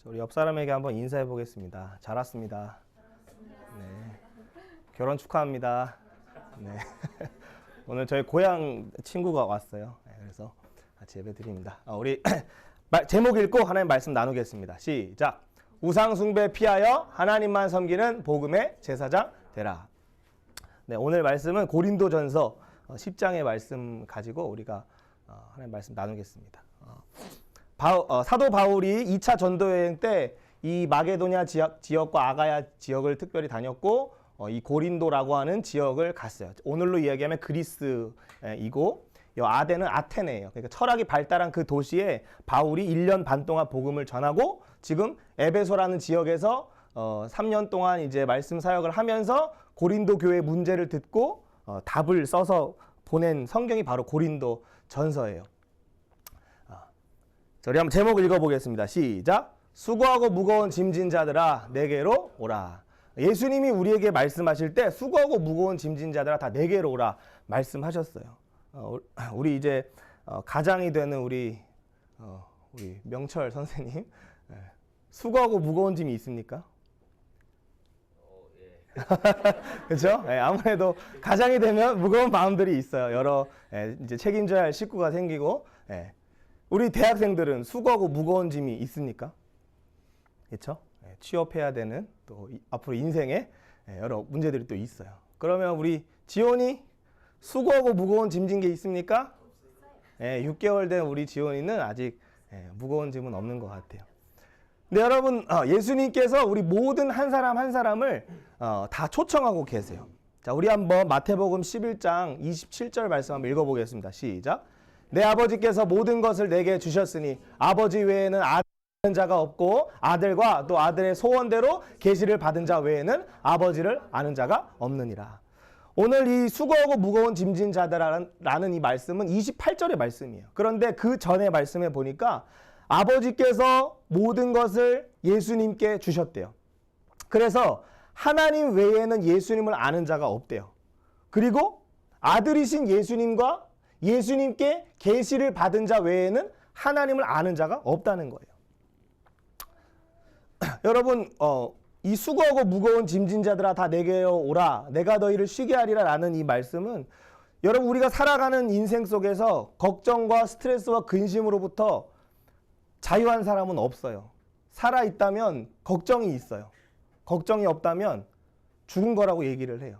우리 옆 사람에게 한번 인사해 보겠습니다. 잘 왔습니다. 네. 결혼 축하합니다. 네. 오늘 저희 고향 친구가 왔어요. 네, 그래서 같이 예배 드립니다. 우리 제목 읽고 하나님 말씀 나누겠습니다. 시작. 우상 숭배 피하여 하나님만 섬기는 복음의 제사장 되라. 네, 오늘 말씀은 고린도전서 10장의 말씀 가지고 우리가 하나님 말씀 나누겠습니다. 사도 바울이 2차 전도 여행 때 이 마게도냐 지역과 아가야 지역을 특별히 다녔고 이 고린도라고 하는 지역을 갔어요. 오늘로 이야기하면 그리스이고 아덴은 아테네예요. 그러니까 철학이 발달한 그 도시에 바울이 1년 반 동안 복음을 전하고 지금 에베소라는 지역에서 3년 동안 이제 말씀 사역을 하면서 고린도 교회 문제를 듣고 답을 써서 보낸 성경이 바로 고린도 전서예요. 우리 한번 제목 읽어보겠습니다. 시작. 수고하고 무거운 짐진 자들아 내게로 오라. 예수님이 우리에게 말씀하실 때 수고하고 무거운 짐진 자들아 다 내게로 오라 말씀하셨어요. 우리 이제 가장이 되는 우리 명철 선생님, 수고하고 무거운 짐이 있습니까? 그렇죠? 네, 아무래도 가장이 되면 무거운 마음들이 있어요. 여러 이제 책임져야 할 식구가 생기고. 우리 대학생들은 수고하고 무거운 짐이 있습니까? 그렇죠? 취업해야 되는 또 앞으로 인생에 여러 문제들이 또 있어요. 그러면 우리 지원이 수고하고 무거운 짐진 게 있습니까? 6개월 된 우리 지원이는 아직 무거운 짐은 없는 것 같아요. 근데 여러분, 예수님께서 우리 모든 한 사람 한 사람을 다 초청하고 계세요. 자, 우리 한번 마태복음 11장 27절 말씀 한번 읽어보겠습니다. 시작. 내 아버지께서 모든 것을 내게 주셨으니 아버지 외에는 아는 자가 없고 아들과 또 아들의 소원대로 계시를 받은 자 외에는 아버지를 아는 자가 없느니라. 오늘 이 수고하고 무거운 짐진 자들라는 이 말씀은 28절의 말씀이에요. 그런데 그 전의 말씀에 보니까 아버지께서 모든 것을 예수님께 주셨대요. 그래서 하나님 외에는 예수님을 아는 자가 없대요. 그리고 아들이신 예수님과 예수님께 계시를 받은 자 외에는 하나님을 아는 자가 없다는 거예요. 여러분, 이 수고하고 무거운 짐진 자들아 다 내게로 오라 내가 너희를 쉬게 하리라 라는 이 말씀은 여러분 우리가 살아가는 인생 속에서 걱정과 스트레스와 근심으로부터 자유한 사람은 없어요. 살아있다면 걱정이 있어요. 걱정이 없다면 죽은 거라고 얘기를 해요.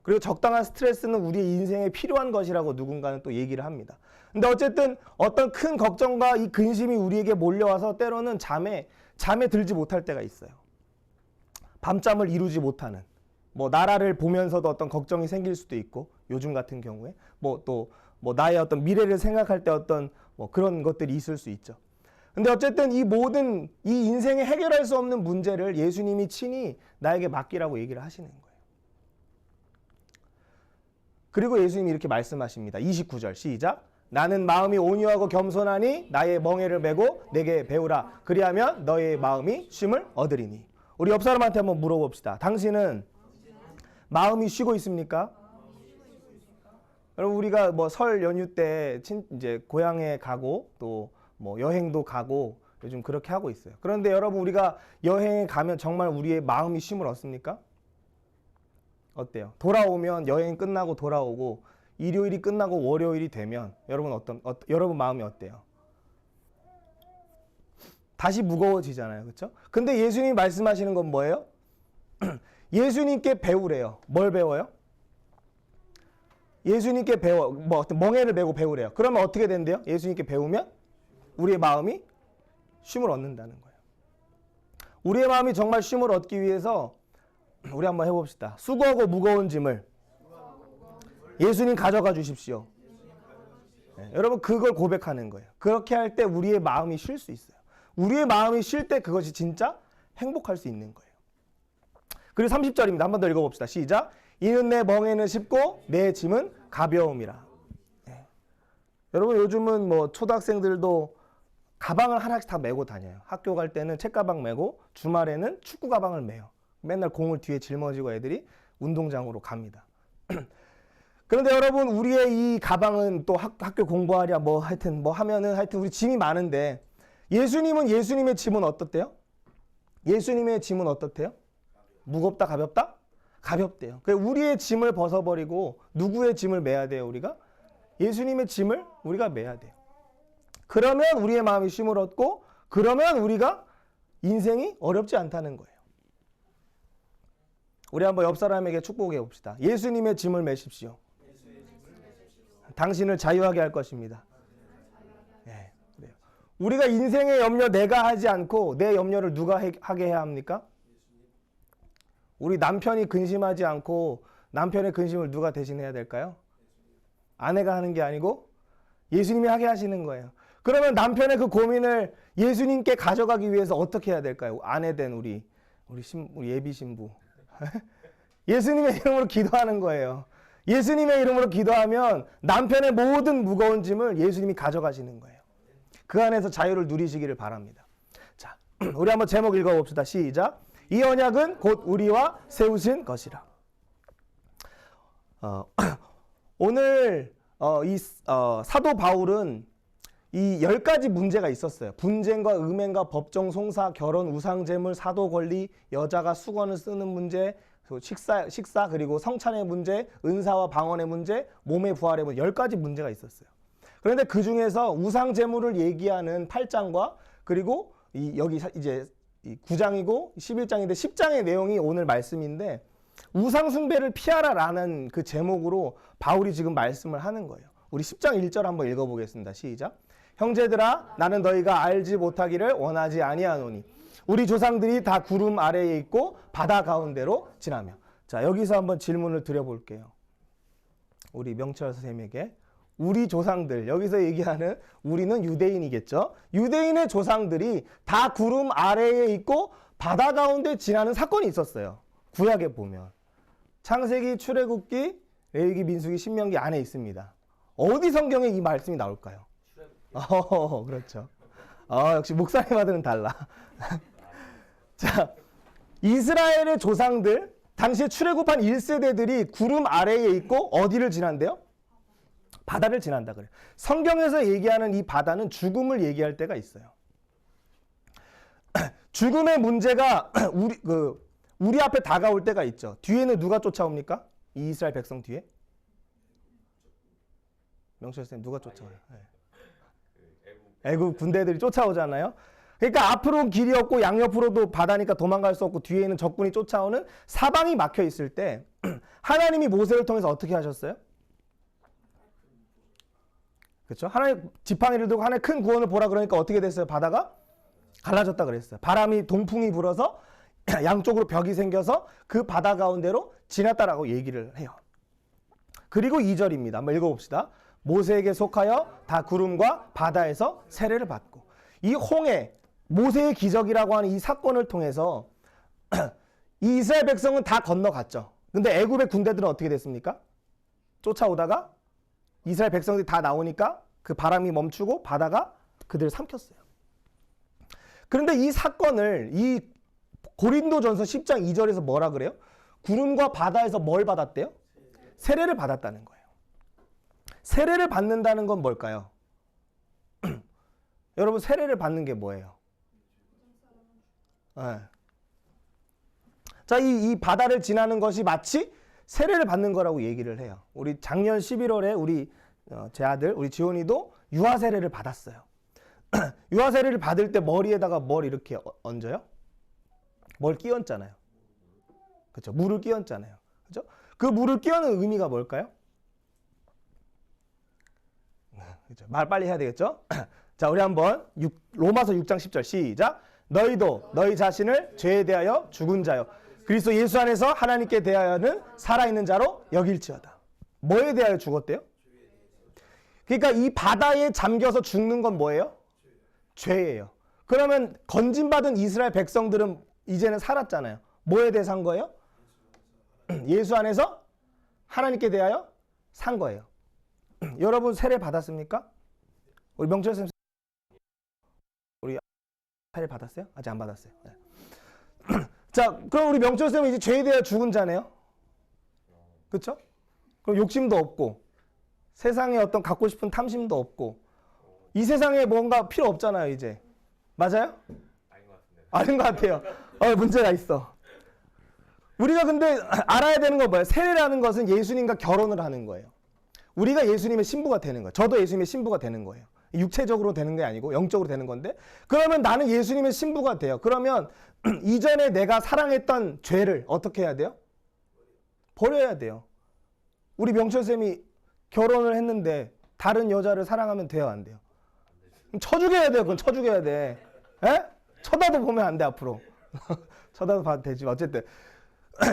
그리고 적당한 스트레스는 우리의 인생에 필요한 것이라고 누군가는 또 얘기를 합니다. 근데 어쨌든 어떤 큰 걱정과 이 근심이 우리에게 몰려와서 때로는 잠에 들지 못할 때가 있어요. 밤잠을 이루지 못하는, 나라를 보면서도 어떤 걱정이 생길 수도 있고, 요즘 같은 경우에 나의 어떤 미래를 생각할 때 어떤 그런 것들이 있을 수 있죠. 근데 어쨌든 이 인생에 해결할 수 없는 문제를 예수님이 친히 나에게 맡기라고 얘기를 하시는 거예요. 그리고 예수님이 이렇게 말씀하십니다. 29절 시작. 나는 마음이 온유하고 겸손하니 나의 멍에를 메고 내게 배우라. 그리하면 너의 마음이 쉼을 얻으리니. 우리 옆 사람한테 한번 물어봅시다. 당신은 마음이 쉬고 있습니까? 여러분 우리가 설 연휴 때 이제 고향에 가고 또 여행도 가고 요즘 그렇게 하고 있어요. 그런데 여러분 우리가 여행에 가면 정말 우리의 마음이 쉼을 얻습니까? 어때요? 돌아오면 여행 끝나고 돌아오고 일요일이 끝나고 월요일이 되면 여러분 마음이 어때요? 다시 무거워지잖아요. 그렇죠? 근데 예수님이 말씀하시는 건 뭐예요? 예수님께 배우래요. 뭘 배워요? 예수님께 멍에를 메고 배우래요. 그러면 어떻게 된대요? 예수님께 배우면 우리의 마음이 쉼을 얻는다는 거예요. 우리의 마음이 정말 쉼을 얻기 위해서 우리 한번 해봅시다. 수고하고 무거운 짐을 예수님 가져가 주십시오. 여러분 그걸 고백하는 거예요. 그렇게 할 때 우리의 마음이 쉴 수 있어요. 우리의 마음이 쉴 때 그것이 진짜 행복할 수 있는 거예요. 그리고 30절입니다. 한 번 더 읽어봅시다. 시작. 이는 내 멍에는 쉽고 내 짐은 가벼움이라. 여러분 요즘은 초등학생들도 가방을 하나씩 다 메고 다녀요. 학교 갈 때는 책가방 메고 주말에는 축구 가방을 메요. 맨날 공을 뒤에 짊어지고 애들이 운동장으로 갑니다. 그런데 여러분 우리의 이 가방은 또 학교 공부하랴 하여튼 하면은 우리 짐이 많은데 예수님은 예수님의 짐은 어떻대요? 예수님의 짐은 어떻대요? 무겁다, 가볍다? 가볍대요. 우리의 짐을 벗어버리고 누구의 짐을 매야 돼요, 우리가? 예수님의 짐을 우리가 매야 돼요. 그러면 우리의 마음이 쉼을 얻고, 그러면 우리가 인생이 어렵지 않다는 거예요. 우리 한번 옆 사람에게 축복해 봅시다. 예수님의 짐을 매십시오. 당신을 자유하게 할 것입니다. 네, 그래요. 우리가 인생의 염려 내가 하지 않고 내 염려를 누가 하게 해야 합니까? 우리 남편이 근심하지 않고 남편의 근심을 누가 대신해야 될까요? 아내가 하는 게 아니고 예수님이 하게 하시는 거예요. 그러면 남편의 그 고민을 예수님께 가져가기 위해서 어떻게 해야 될까요? 아내 된 우리 예비 신부. 예수님의 이름으로 기도하는 거예요. 예수님의 이름으로 기도하면 남편의 모든 무거운 짐을 예수님이 가져가시는 거예요. 그 안에서 자유를 누리시기를 바랍니다. 자, 우리 한번 제목 읽어봅시다. 시작. 이 언약은 곧 우리와 세우신 것이라. 오늘 사도 바울은 이 10가지 문제가 있었어요. 분쟁과 음행과 법정 송사, 결혼, 우상제물, 사도 권리, 여자가 수건을 쓰는 문제, 식사 그리고 성찬의 문제, 은사와 방언의 문제, 몸의 부활의 문제, 10가지 문제가 있었어요. 그런데 그 중에서 우상제물을 얘기하는 8장과 그리고 여기 이제 9장이고 11장인데 10장의 내용이 오늘 말씀인데, 우상숭배를 피하라라는 그 제목으로 바울이 지금 말씀을 하는 거예요. 우리 10장 1절 한번 읽어보겠습니다. 시작. 형제들아, 나는 너희가 알지 못하기를 원하지 아니하노니 우리 조상들이 다 구름 아래에 있고 바다 가운데로 지나며. 자, 여기서 한번 질문을 드려볼게요. 우리 명철 선생님에게. 우리 조상들, 여기서 얘기하는 우리는 유대인이겠죠. 유대인의 조상들이 다 구름 아래에 있고 바다 가운데 지나는 사건이 있었어요. 구약에 보면 창세기, 출애굽기, 레위기, 민수기, 신명기 안에 있습니다. 어디 성경에 이 말씀이 나올까요? 그렇죠. 역시 목사님하고는 달라. 자, 이스라엘의 조상들, 당시에 출애굽한 1세대들이 구름 아래에 있고 어디를 지난대요? 바다를 지난다 그래요. 성경에서 얘기하는 이 바다는 죽음을 얘기할 때가 있어요. 죽음의 문제가 우리 앞에 다가올 때가 있죠. 뒤에는 누가 쫓아옵니까? 이 이스라엘 백성 뒤에? 명철 선생님, 누가 쫓아와요? 네. 애국 군대들이 쫓아오잖아요. 그러니까 앞으로는 길이 없고 양옆으로도 바다니까 도망갈 수 없고 뒤에는 적군이 쫓아오는 사방이 막혀 있을 때 하나님이 모세를 통해서 어떻게 하셨어요? 그렇죠? 하나님 지팡이를 들고 하나님 큰 구원을 보라 그러니까 어떻게 됐어요? 바다가 갈라졌다 그랬어요. 바람이 동풍이 불어서 양쪽으로 벽이 생겨서 그 바다 가운데로 지났다라고 얘기를 해요. 그리고 2절입니다. 한번 읽어봅시다. 모세에게 속하여 다 구름과 바다에서 세례를 받고. 이 홍해, 모세의 기적이라고 하는 이 사건을 통해서 이 이스라엘 백성은 다 건너갔죠. 근데 애굽의 군대들은 어떻게 됐습니까? 쫓아오다가 이스라엘 백성들이 다 나오니까 그 바람이 멈추고 바다가 그들을 삼켰어요. 그런데 이 사건을 이 고린도전서 10장 2절에서 뭐라 그래요? 구름과 바다에서 뭘 받았대요? 세례를 받았다는 거예요. 세례를 받는다는 건 뭘까요? 여러분, 세례를 받는 게 뭐예요? 네. 자, 이 바다를 지나는 것이 마치 세례를 받는 거라고 얘기를 해요. 우리 작년 11월에 우리 제 아들, 우리 지원이도 유아 세례를 받았어요. 유아 세례를 받을 때 머리에다가 뭘 이렇게 얹어요? 뭘 끼얹잖아요. 그렇죠? 물을 끼얹잖아요. 그렇죠? 그 물을 끼얹는 의미가 뭘까요? 그렇죠? 말 빨리 해야 되겠죠? 자, 우리 한번 로마서 6장 10절 시작. 너희도 너희 자신을 죄에 대하여 죽은 자요 그리스도 예수 안에서 하나님께 대하여는 살아있는 자로 여길지어다. 뭐에 대하여 죽었대요? 그러니까 이 바다에 잠겨서 죽는 건 뭐예요? 죄예요. 그러면 건진받은 이스라엘 백성들은 이제는 살았잖아요. 뭐에 대해 산 거예요? 예수 안에서 하나님께 대하여 산 거예요. 여러분 세례 받았습니까? 우리 명철 선생님 우리 세례 받았어요? 아직 안 받았어요. 네. 자, 그럼 우리 명철 선생님은 이제 죄에 대하여 죽은 자네요. 그렇죠? 그럼 욕심도 없고 세상에 어떤 갖고 싶은 탐심도 없고 이 세상에 뭔가 필요 없잖아요, 이제. 맞아요? 아닌 것 같아요. 문제가 있어. 우리가 근데 알아야 되는 건 뭐예요? 세례라는 것은 예수님과 결혼을 하는 거예요. 우리가 예수님의 신부가 되는 거예요. 저도 예수님의 신부가 되는 거예요. 육체적으로 되는 게 아니고 영적으로 되는 건데, 그러면 나는 예수님의 신부가 돼요. 그러면 이전에 내가 사랑했던 죄를 어떻게 해야 돼요? 버려야 돼요. 우리 명철쌤이 결혼을 했는데 다른 여자를 사랑하면 돼요, 안 돼요? 쳐죽여야 돼요. 그건 쳐죽여야 돼. 에? 쳐다도 보면 안 돼, 앞으로. 쳐다도 봐도 되지. 어쨌든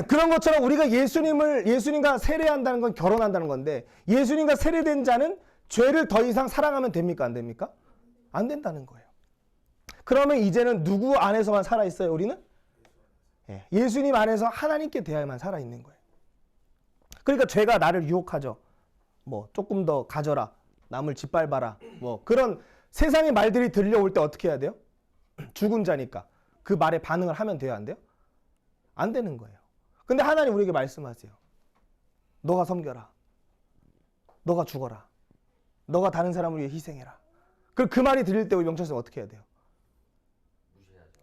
그런 것처럼 우리가 예수님과 세례한다는 건 결혼한다는 건데, 예수님과 세례된 자는 죄를 더 이상 사랑하면 됩니까? 안 됩니까? 안 된다는 거예요. 그러면 이제는 누구 안에서만 살아있어요, 우리는? 예수님 안에서 하나님께 대하여만 살아있는 거예요. 그러니까 죄가 나를 유혹하죠. 뭐 조금 더 가져라, 남을 짓밟아라, 뭐 그런 세상의 말들이 들려올 때 어떻게 해야 돼요? 죽은 자니까 그 말에 반응을 하면 돼요, 안 돼요? 안 되는 거예요. 근데 하나님 우리에게 말씀하세요. 너가 섬겨라. 너가 죽어라. 너가 다른 사람을 위해 희생해라. 그 말이 들릴 때 우리 명철쌤 어떻게 해야 돼요?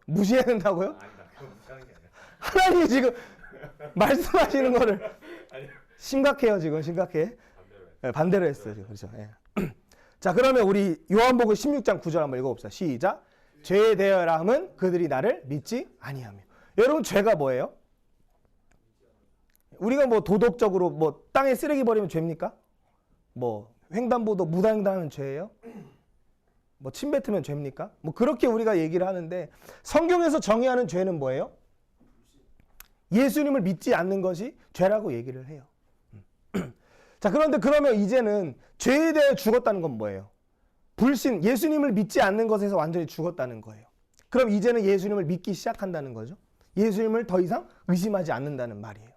무시해야 된다고요? 하나님이 지금 말씀하시는 거를 심각해요, 지금 심각해. 반대로 했어요, 지금. 그렇죠. 자, 그러면 우리 요한복음 16장 9절 한번 읽어봅시다. 시작. 죄에 대하여라 함은 그들이 나를 믿지 아니하며. 여러분, 죄가 뭐예요? 우리가 뭐 도덕적으로 뭐 땅에 쓰레기 버리면 죄입니까? 뭐 횡단보도 무단횡단하면 죄예요? 뭐 침 뱉으면 죄입니까? 뭐 그렇게 우리가 얘기를 하는데, 성경에서 정의하는 죄는 뭐예요? 예수님을 믿지 않는 것이 죄라고 얘기를 해요. 자, 그런데 그러면 이제는 죄에 대해 죽었다는 건 뭐예요? 불신, 예수님을 믿지 않는 것에서 완전히 죽었다는 거예요. 그럼 이제는 예수님을 믿기 시작한다는 거죠. 예수님을 더 이상 의심하지 않는다는 말이에요.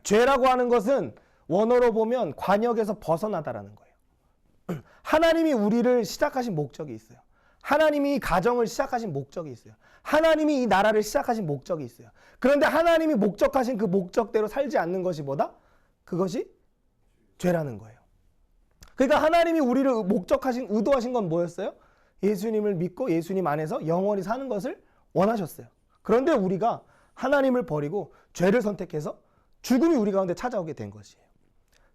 죄라고 하는 것은 원어로 보면 관역에서 벗어나다라는 거예요. 하나님이 우리를 시작하신 목적이 있어요. 하나님이 가정을 시작하신 목적이 있어요. 하나님이 이 나라를 시작하신 목적이 있어요. 그런데 하나님이 목적하신 그 목적대로 살지 않는 것이 뭐다? 그것이 죄라는 거예요. 그러니까 하나님이 우리를 의도하신 건 뭐였어요? 예수님을 믿고 예수님 안에서 영원히 사는 것을 원하셨어요. 그런데 우리가 하나님을 버리고 죄를 선택해서 죽음이 우리 가운데 찾아오게 된 것이에요.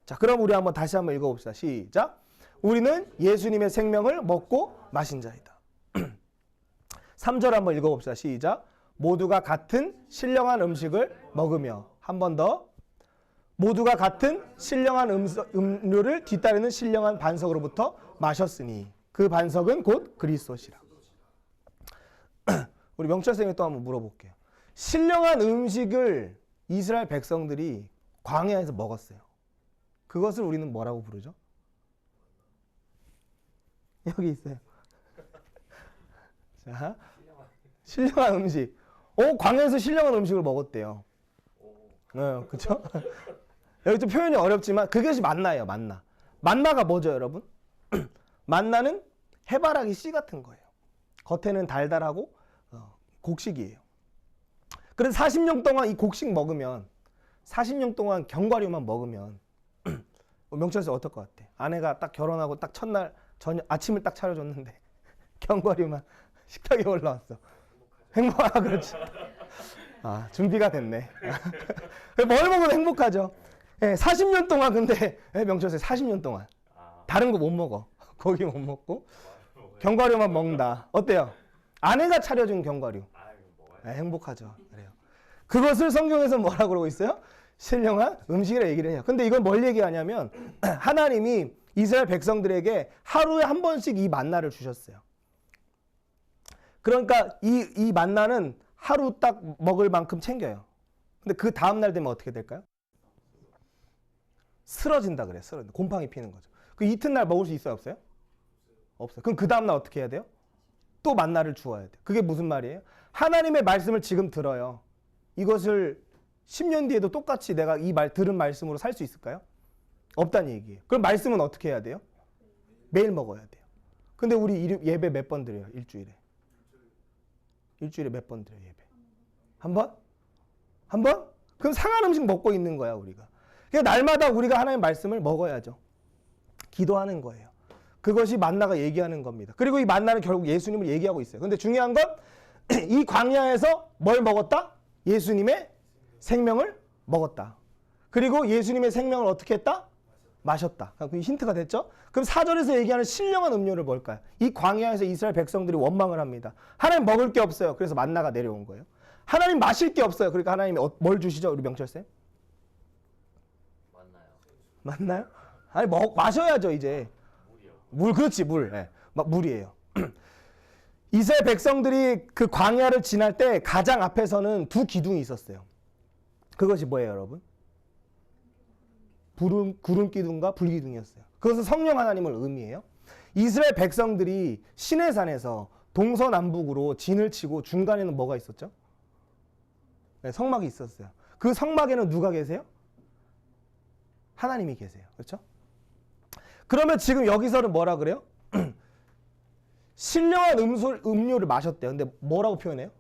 자, 그럼 우리 다시 한번 읽어봅시다. 시작. 우리는 예수님의 생명을 먹고 마신 자이다. 3절 한번 읽어봅시다. 시작. 모두가 같은 신령한 음식을 먹으며, 한 번 더. 모두가 같은 신령한 음료를 뒤따르는 신령한 반석으로부터 마셨으니 그 반석은 곧 그리스도시라. 우리 명철쌤이 또 한번 물어볼게요. 신령한 음식을 이스라엘 백성들이 광야에서 먹었어요. 그것을 우리는 뭐라고 부르죠? 여기 있어요. 자, 신령한 음식. 광야에서 신령한 음식을 먹었대요. 그렇죠? 여기 좀 표현이 어렵지만 그것이 만나예요, 만나. 만나가 뭐죠, 여러분? 만나는 해바라기 씨 같은 거예요. 겉에는 달달하고 곡식이에요. 그래서 40년 동안 이 곡식 먹으면, 40년 동안 견과류만 먹으면 명철쌤 어떨 것 같아? 아내가 딱 결혼하고 딱 첫날 아침을 딱 차려줬는데 견과류만 식탁에 올라왔어. 행복하다. 그렇지. 준비가 됐네. 뭘 먹어도 행복하죠. 40년 동안, 근데 명철쌤 40년 동안 다른 거 못 먹어. 고기 못 먹고 견과류만 먹는다. 어때요? 아내가 차려준 견과류. 행복하죠. 그래요. 그것을 성경에서 뭐라고 그러고 있어요? 신령한 음식이라 얘기를 해요. 근데 이건 뭘 얘기하냐면 하나님이 이스라엘 백성들에게 하루에 한 번씩 이 만나를 주셨어요. 그러니까 이 만나는 하루 딱 먹을 만큼 챙겨요. 근데 그 다음날 되면 어떻게 될까요? 쓰러진다 그래요. 곰팡이 피는 거죠. 그 이튿날 먹을 수 있어요, 없어요? 없어요. 그럼 그 다음날 어떻게 해야 돼요? 또 만나를 주어야 돼요. 그게 무슨 말이에요? 하나님의 말씀을 지금 들어요. 이것을 10년 뒤에도 똑같이 내가 들은 말씀으로 살 수 있을까요? 없다는 얘기예요. 그럼 말씀은 어떻게 해야 돼요? 매일 먹어야 돼요. 근데 우리 예배 몇 번 드려요? 일주일에 몇 번 드려요, 예배? 한 번? 한 번? 그럼 상한 음식 먹고 있는 거야, 우리가. 그러니까 날마다 우리가 하나님의 말씀을 먹어야죠. 기도하는 거예요. 그것이 만나가 얘기하는 겁니다. 그리고 이 만나는 결국 예수님을 얘기하고 있어요. 근데 중요한 건 이 광야에서 뭘 먹었다? 예수님의 생명을 먹었다. 그리고 예수님의 생명을 어떻게 했다? 마셨다. 그 힌트가 됐죠? 그럼 4절에서 얘기하는 신령한 음료를 뭘까요? 이 광야에서 이스라엘 백성들이 원망을 합니다. 하나님 먹을 게 없어요. 그래서 만나가 내려온 거예요. 하나님 마실 게 없어요. 그러니까 하나님이 뭘 주시죠? 우리 명철쌤? 맞나요? 아니 마셔야죠 이제. 물, 그렇지 물. 네. 물이에요. 이스라엘 백성들이 그 광야를 지날 때 가장 앞에서는 두 기둥이 있었어요. 그것이 뭐예요 여러분? 구름 기둥과 불 기둥이었어요. 그것은 성령 하나님을 의미해요. 이스라엘 백성들이 시내산에서 동서남북으로 진을 치고 중간에는 뭐가 있었죠? 네, 성막이 있었어요. 그 성막에는 누가 계세요? 하나님이 계세요. 그렇죠? 그러면 지금 여기서는 뭐라 그래요? 신령한 음료를 마셨대요. 근데 뭐라고 표현해요?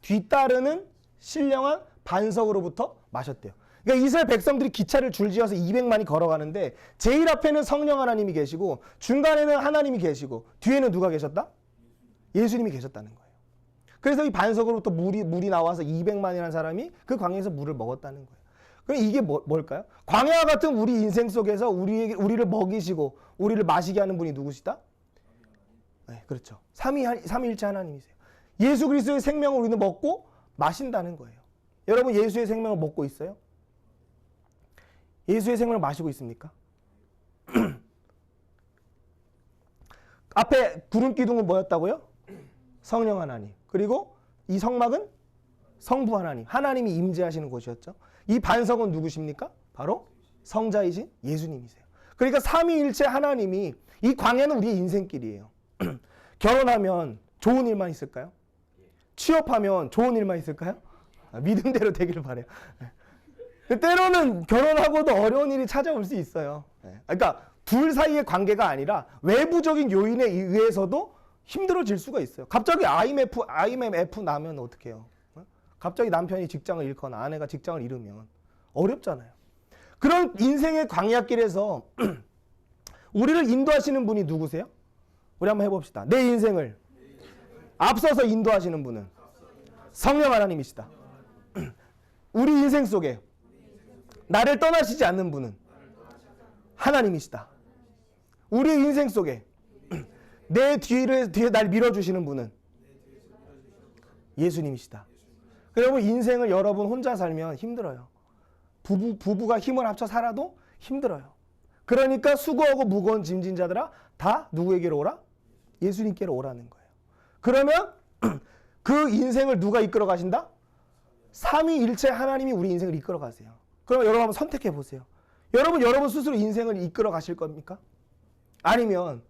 뒤따르는 신령한 반석으로부터 마셨대요. 그러니까 이스라엘 백성들이 기차를 줄지어서 200만이 걸어가는데 제일 앞에는 성령 하나님이 계시고 중간에는 하나님이 계시고 뒤에는 누가 계셨다? 예수님이 계셨다는 거예요. 그래서 이 반석으로부터 물이 나와서 200만이라는 사람이 그 광야에서 물을 먹었다는 거예요. 그럼 이게 뭘까요? 광야와 같은 우리 인생 속에서 우리를 먹이시고 우리를 마시게 하는 분이 누구시다? 네, 그렇죠. 삼위일체 하나님이세요. 예수 그리스도의 생명을 우리는 먹고 마신다는 거예요. 여러분 예수의 생명을 먹고 있어요? 예수의 생명을 마시고 있습니까? 앞에 구름 기둥은 뭐였다고요? 성령 하나님. 그리고 이 성막은 성부 하나님. 하나님이 임재하시는 곳이었죠. 이 반석은 누구십니까? 바로 성자이신 예수님이세요. 그러니까 삼위일체 하나님이 이 광야는 우리의 인생길이에요. 결혼하면 좋은 일만 있을까요? 취업하면 좋은 일만 있을까요? 믿음대로 되기를 바라요. 때로는 결혼하고도 어려운 일이 찾아올 수 있어요. 그러니까 둘 사이의 관계가 아니라 외부적인 요인에 의해서도 힘들어질 수가 있어요. 갑자기 IMF 나면 어떻게 해요? 갑자기 남편이 직장을 잃거나 아내가 직장을 잃으면 어렵잖아요. 그런 인생의 광야길에서 우리를 인도하시는 분이 누구세요? 우리 한번 해봅시다. 내 인생을 앞서서 인도하시는 분은 성령 하나님이시다. 우리 인생 속에 나를 떠나시지 않는 분은 하나님이시다. 우리 인생 속에 내 뒤에 날 밀어주시는 분은 예수님이시다. 여러분 인생을 여러분 혼자 살면 힘들어요. 부부가 힘을 합쳐 살아도 힘들어요. 그러니까 수고하고 무거운 짐진 자들아 다 누구에게로 오라? 예수님께로 오라는 거예요. 그러면 그 인생을 누가 이끌어 가신다? 삼위일체 하나님이 우리 인생을 이끌어 가세요. 그럼 여러분 한번 선택해 보세요. 여러분 스스로 인생을 이끌어 가실 겁니까? 아니면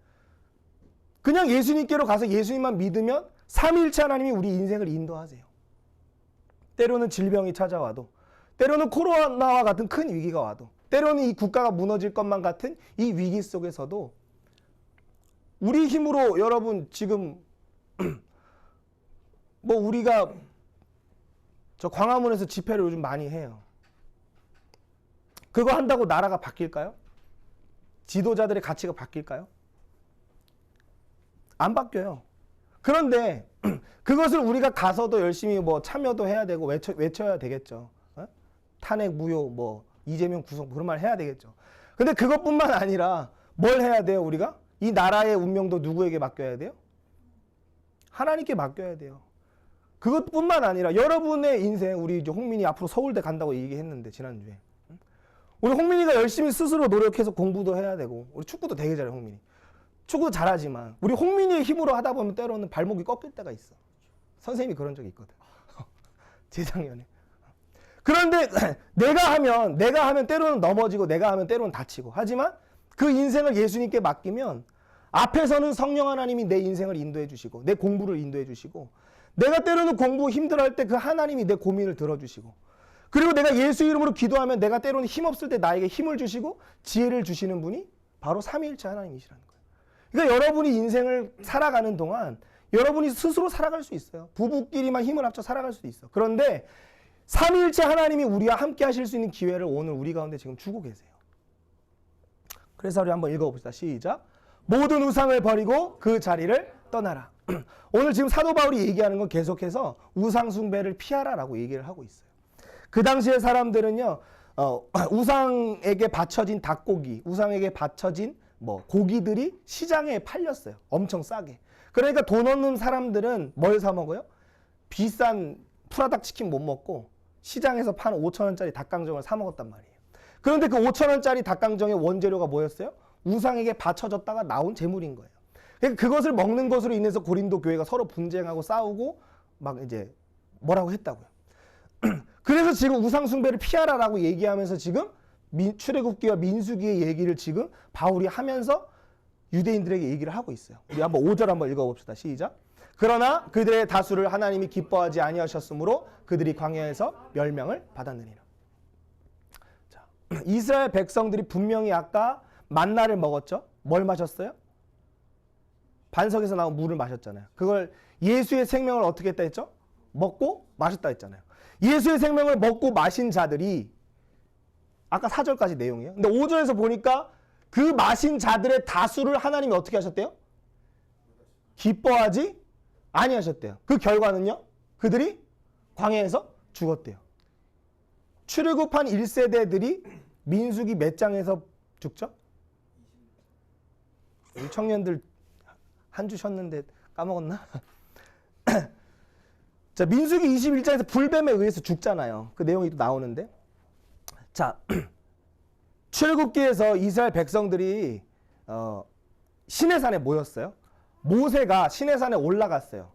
그냥 예수님께로 가서 예수님만 믿으면 삼위일체 하나님이 우리 인생을 인도하세요. 때로는 질병이 찾아와도, 때로는 코로나와 같은 큰 위기가 와도, 때로는 이 국가가 무너질 것만 같은 이 위기 속에서도 우리 힘으로 여러분 지금 뭐 우리가 저 광화문에서 집회를 요즘 많이 해요. 그거 한다고 나라가 바뀔까요? 지도자들의 가치가 바뀔까요? 안 바뀌어요. 그런데 그것을 우리가 가서도 열심히 뭐 참여도 해야 되고 외쳐야 되겠죠. 탄핵 무효 뭐 이재명 구속 그런 말 해야 되겠죠. 근데 그것뿐만 아니라 뭘 해야 돼요 우리가? 이 나라의 운명도 누구에게 맡겨야 돼요? 하나님께 맡겨야 돼요. 그것뿐만 아니라 여러분의 인생, 우리 이제 홍민이 앞으로 서울대 간다고 얘기했는데 지난주에 우리 홍민이가 열심히 스스로 노력해서 공부도 해야 되고 우리 축구도 되게 잘해 홍민이. 축구도 잘하지만 우리 홍민이의 힘으로 하다 보면 때로는 발목이 꺾일 때가 있어. 선생님이 그런 적이 있거든. 재작년에. 그런데 내가 하면 때로는 넘어지고 내가 하면 때로는 다치고 하지만 그 인생을 예수님께 맡기면 앞에서는 성령 하나님이 내 인생을 인도해 주시고 내 공부를 인도해 주시고 내가 때로는 공부 힘들어할 때 그 하나님이 내 고민을 들어주시고 그리고 내가 예수 이름으로 기도하면 내가 때로는 힘없을 때 나에게 힘을 주시고 지혜를 주시는 분이 바로 삼위일체 하나님이시라는 거예요. 그러니까 여러분이 인생을 살아가는 동안 여러분이 스스로 살아갈 수 있어요. 부부끼리만 힘을 합쳐 살아갈 수 있어. 그런데 삼위일체 하나님이 우리와 함께 하실 수 있는 기회를 오늘 우리 가운데 지금 주고 계세요. 그래서 우리 한번 읽어봅시다. 시작. 모든 우상을 버리고 그 자리를 떠나라. 오늘 지금 사도 바울이 얘기하는 건 계속해서 우상 숭배를 피하라라고 얘기를 하고 있어요. 그 당시의 사람들은요, 우상에게 바쳐진 닭고기, 우상에게 바쳐진 뭐 고기들이 시장에 팔렸어요. 엄청 싸게. 그러니까 돈 없는 사람들은 뭘 사 먹어요? 비싼 프라닭 치킨 못 먹고 시장에서 파는 5,000원짜리 닭강정을 사 먹었단 말이에요. 그런데 그 5,000원짜리 닭강정의 원재료가 뭐였어요? 우상에게 바쳐졌다가 나온 재물인 거예요. 그러니까 그것을 먹는 것으로 인해서 고린도 교회가 서로 분쟁하고 싸우고 막 이제 뭐라고 했다고요. 그래서 지금 우상 숭배를 피하라라고 얘기하면서 지금 출애굽기와 민수기의 얘기를 지금 바울이 하면서 유대인들에게 얘기를 하고 있어요. 우리 한번 5절 한번 읽어봅시다. 시작. 그러나 그들의 다수를 하나님이 기뻐하지 아니하셨으므로 그들이 광야에서 멸망을 받았느니라. 자, 이스라엘 백성들이 분명히 아까 만나를 먹었죠. 뭘 마셨어요? 반석에서 나온 물을 마셨잖아요. 그걸 예수의 생명을 어떻게 했다 했죠? 먹고 마셨다 했잖아요. 예수의 생명을 먹고 마신 자들이 아까 4절까지 내용이에요. 근데 5절에서 보니까 그 마신 자들의 다수를 하나님이 어떻게 하셨대요? 기뻐하지 아니하셨대요. 그 결과는요? 그들이 광야에서 죽었대요. 출애굽한 1세대들이 민수기 몇 장에서 죽죠? 우리 청년들 한 주 쉬었는데 까먹었나? 자, 민수기 21장에서 불뱀에 의해서 죽잖아요. 그 내용이 또 나오는데. 자, 출애굽기에서 이스라엘 백성들이 시내산에 모였어요. 모세가 시내산에 올라갔어요.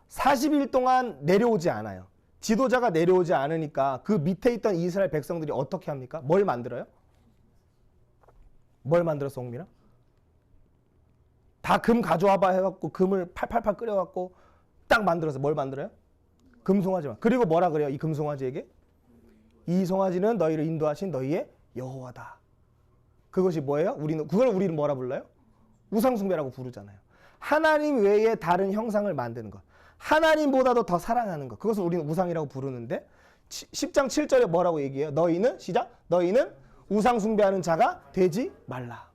40일 동안 내려오지 않아요. 지도자가 내려오지 않으니까 그 밑에 있던 이스라엘 백성들이 어떻게 합니까? 뭘 만들어요? 뭘 만들었어, 홍민아? 다 금 가져와봐 해갖고 금을 팔팔팔 끓여갖고 딱 만들어서 뭘 만들어요? 금송아지만. 그리고 뭐라 그래요? 이 금송아지에게? 이 송아지는 너희를 인도하신 너희의 여호와다. 그것이 뭐예요? 그걸 우리는 뭐라 불러요? 우상숭배라고 부르잖아요. 하나님 외에 다른 형상을 만드는 것. 하나님보다도 더 사랑하는 것. 그것을 우리는 우상이라고 부르는데 10장 7절에 뭐라고 얘기해요? 너희는 시작. 너희는 우상숭배하는 자가 되지 말라.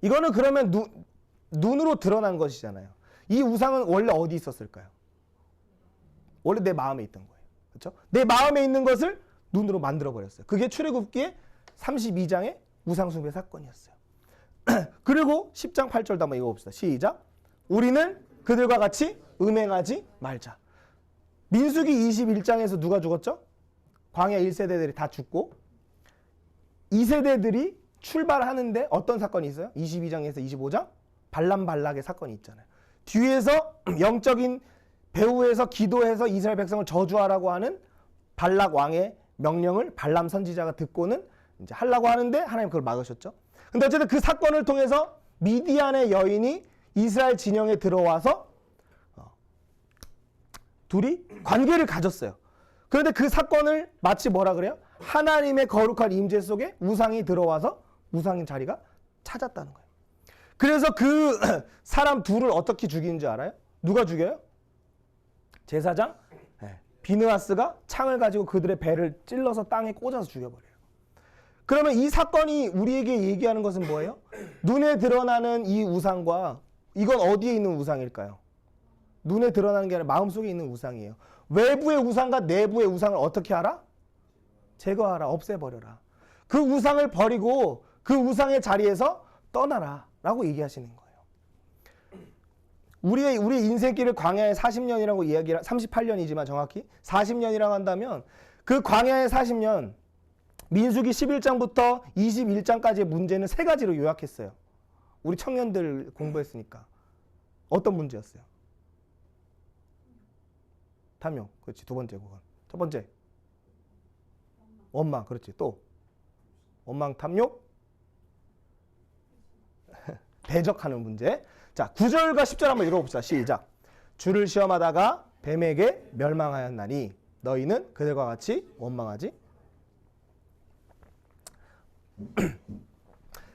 이거는 그러면 눈으로 드러난 것이잖아요. 이 우상은 원래 어디 있었을까요? 원래 내 마음에 있던 거예요. 그렇죠? 내 마음에 있는 것을 눈으로 만들어 버렸어요. 그게 출애굽기의 32장의 우상숭배 사건이었어요. 그리고 10장 8절도 한번 읽어봅시다. 시작. 우리는 그들과 같이 음행하지 말자. 민수기 21장에서 누가 죽었죠? 광야 1세대들이 다 죽고 2세대들이 출발하는데 어떤 사건이 있어요? 22장에서 25장 발람발락의 사건이 있잖아요. 뒤에서 영적인 배후에서 기도해서 이스라엘 백성을 저주하라고 하는 발락 왕의 명령을 발람 선지자가 듣고는 이제 하려고 하는데 하나님 그걸 막으셨죠. 근데 어쨌든 그 사건을 통해서 미디안의 여인이 이스라엘 진영에 들어와서 둘이 관계를 가졌어요. 그런데 그 사건을 마치 뭐라 그래요? 하나님의 거룩한 임재 속에 우상이 들어와서 우상인 자리가 찾았다는 거예요. 그래서 그 사람 둘을 어떻게 죽이는지 알아요? 누가 죽여요? 제사장 비느하스가 창을 가지고 그들의 배를 찔러서 땅에 꽂아서 죽여버려요. 그러면 이 사건이 우리에게 얘기하는 것은 뭐예요? 눈에 드러나는 이 우상과 이건 어디에 있는 우상일까요? 눈에 드러나는 게 아니라 마음속에 있는 우상이에요. 외부의 우상과 내부의 우상을 어떻게 하라? 제거하라, 없애버려라. 그 우상을 버리고 그 우상의 자리에서 떠나라 라고 얘기하시는 거예요. 우리 인생길을 광야의 40년이라고 이야기를 38년이지만 정확히 40년이라고 한다면 그 광야의 40년 민수기 11장부터 21장까지의 문제는 세 가지로 요약했어요. 우리 청년들 공부했으니까. 어떤 문제였어요? 탐욕. 그렇지. 두 번째 그건. 첫 번째. 원망. 그렇지. 또. 원망, 탐욕. 대적하는 문제. 자, 9절과 10절 한번 읽어봅시다. 시작. 주를 시험하다가 뱀에게 멸망하였나니 너희는 그들과 같이 원망하지.